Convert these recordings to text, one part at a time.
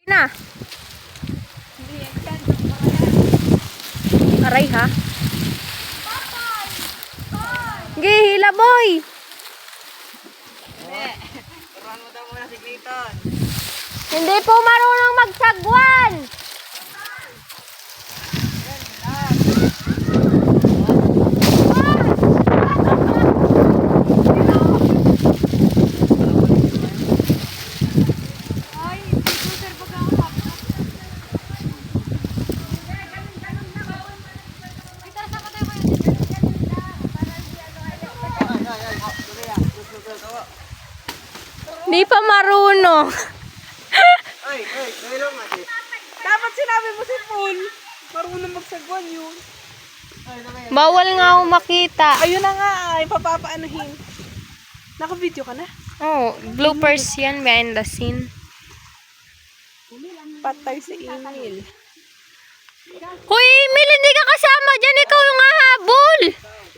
Na. Aray ha. Gihila boy. Turuan mo daw muna si Clayton. Hindi po marunong magsagwan. Di pa marunong. Ay, lang natin. Dapat sinabi mo si Paul. Marunong magsagwan yun. Bawal nga ako makita. Ayun na nga, ay papapaanuhin. Naka-video ka na? Oh, bloopers yan behind the scene. Patay si Emil. Hoy, Emil, hindi ka kasama dyan. Ikaw yung hahabol.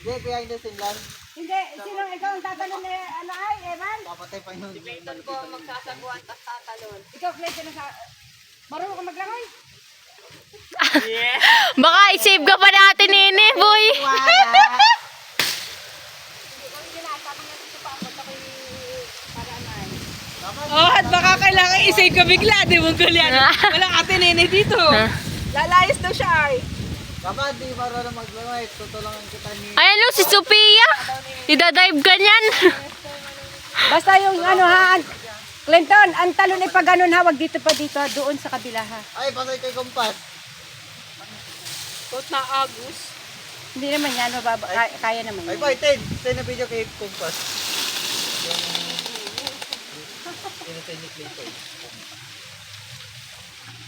Hindi, behind the scene lang. Hindi, sino ikaw ang tatalon na ano ay, Evan? Papatay pa yun. Clayton ko magsasagwan tas tatalon. Ikaw, Clayton, marunong ka maglangoy? Baka i-save ka pa natin, Nene, boy. Oh, at baka kailangan i-save ka bigla, di mo ganyan. Walang ate nene dito. Lalayas daw siya ay. Dapat di para na maglangoy, tutulungan kita ni... Ayan o, si Sophia. Idadive ka niyan. Basta yung ano ha, Clinton, ang talon ay pag ganun ha, wag dito pa dito, doon sa kabila ha. Ay, pasay kay Kompas. Tot na Agus. Hindi naman yan, kaya naman Ay, yan. boy, ten na video kay Kompas. Yung ni Clayton.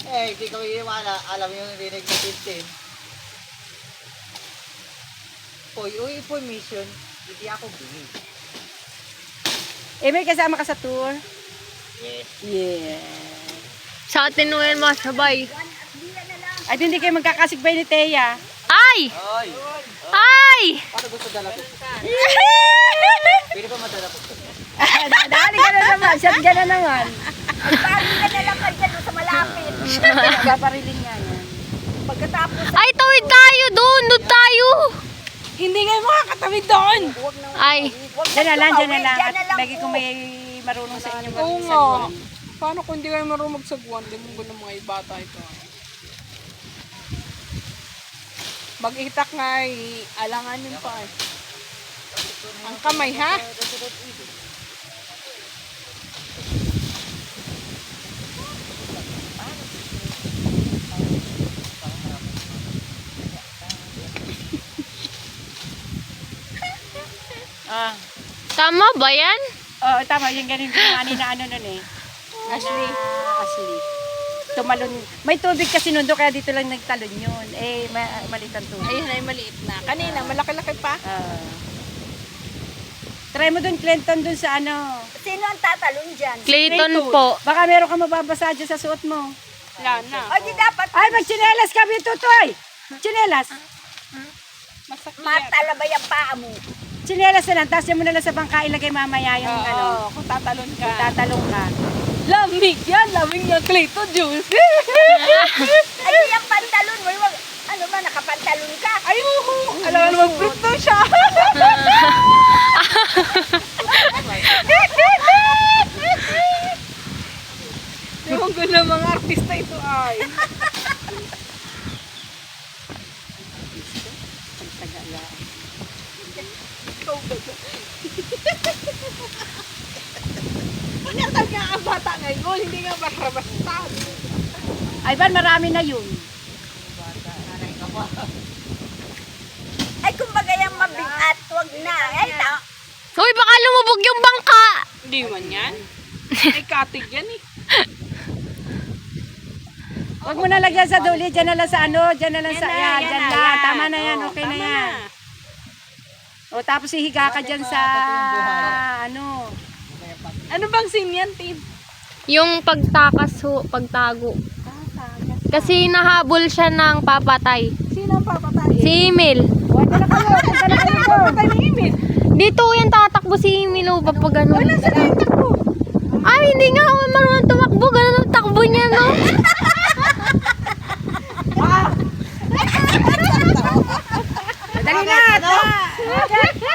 Eh, hindi ko iiwala. Alam mo yung rinig ni Tintin. Poy, yung information, hindi ako bili. Emil, kasama ka sa tour? Yes. Yeah. Sa atin Noel, masabay. At hindi kayo magkakasigbay ni Teya. Ay! Ay! Ay! Paano gusto dala ko? Pwede pa madala ko. Dali ka na naman, shot ka na naman. Ang pagi ka na lang kayo sa malapit. Gaparilin nga yan. Pagkatapos, Ay, tawid tayo doon. Doon tayo. Hindi kayo makakatawid doon! Ay. dyan na lang, dyan na lang. At bagi kung may marunong sa inyo Oo nga. magsagwan. Paano kung hindi kayo marunong magsagwan? Di mo ng mga bata ito. Mag-itak nga ay alangan yun pa eh. Ang kamay ha? Ah. Tama ba yan? Oo, tama. Yung ganun yung ani na ano nun eh. Ashley. Ashley. Tumalon. May tubig kasi nun doon, kaya dito lang nagtalon yun. Eh, maliit ang tubig. Ayun ay maliit na. Kanina, malaki-laki pa. Try mo doon, Clinton, doon sa ano. Sino ang tatalon dyan? Clayton po. Baka meron ka mababasa dyan sa suot mo. Wala na. O di dapat Ay, magtsinelas kami, tutoy! Tsinelas. Masakit. matalabay ang paa mo. Tsinelas na lang, tapos yan mo na lang sa bangka, ilagay mamaya yung ano. Oo, kung tatalon ka. Tatalong ka. Lamig yan, lamig yan, Clayton Juice. Ay, yung pantalon mo, wag, ano ba, nakapantalon ka? Ay, alam mo naman, fruit daw siya. Yung gulo mga artista ito ay. Ikaw ba ito? Inatag nga ang bata ngayon, hindi nga basta. Ay, ba, marami na yun. Ay, kumbaga yung mabigat, wag na. Ay, Hoy, baka lumubog yung bangka. Hindi man yan. Ay, katig yan eh. Huwag mo na lagyan sa duli, dyan na lang sa ano, dyan na lang sa, yan, dyan lang. Tama na yan, okay na yan. O, tapos hihiga ka dyan sa, ano. Ano bang scene yan, Tim? Yung pagtakas ho, pagtago. Kasi nahabol siya ng papatay. Sino ang papatay? Si Emil. Huwag na kayo, punta na kayo doon. Papatay ni Emil. Dito yan tatakbo si Emil o papagano. Wala sa takbo. Ay, hindi nga ako marunong tumakbo. Ganun ang takbo niya, no? Dali na.